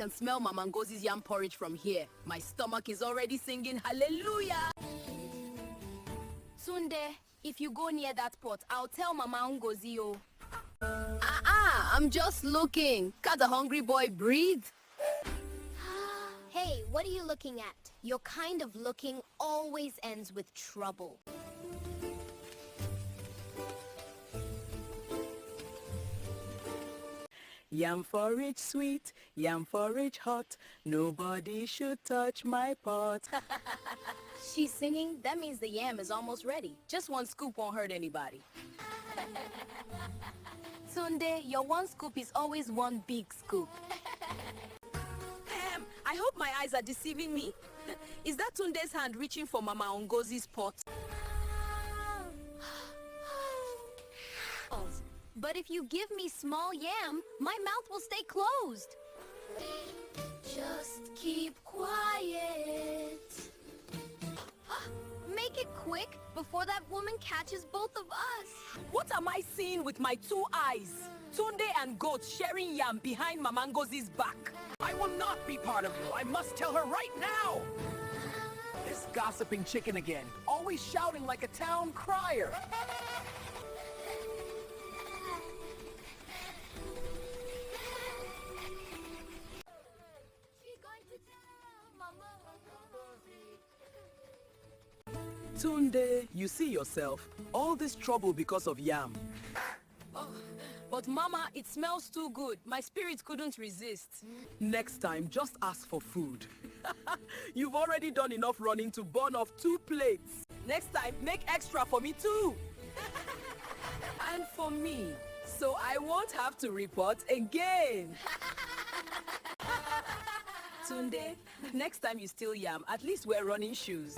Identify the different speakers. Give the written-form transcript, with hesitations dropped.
Speaker 1: can smell Mama Ngozi's yam porridge from here. My stomach is already singing hallelujah. Tunde, if you go near that pot, I'll tell Mama Ngozi oh. I'm just looking. Can't a hungry boy breathe?
Speaker 2: Hey, what are you looking at? Your kind of looking always ends with trouble.
Speaker 1: Yam porridge sweet, yam porridge hot. Nobody should touch my pot. She's singing. That means the yam is almost ready. Just one scoop won't hurt anybody. Tunde, your one scoop is always one big scoop. I hope my eyes are deceiving me. Is that Tunde's hand reaching for Mama Ngozi's pot?
Speaker 2: But if you give me small yam, my mouth will stay closed.
Speaker 3: Just keep quiet.
Speaker 2: Make it quick before that woman catches both of us.
Speaker 1: What am I seeing with my two eyes? Tunde and Goat sharing yam behind Mama Ngozi's back.
Speaker 4: I will not be part of you. I must tell her right now. This gossiping chicken again, always shouting like a town crier.
Speaker 1: Tunde, you see yourself. All this trouble because of yam. But Mama, it smells too good. My spirit couldn't resist. Next time, just ask for food. You've already done enough running to burn off 2 plates. Next time, make extra for me too. And for me, so I won't have to report again. Tunde, next time you steal yam, at least wear running shoes.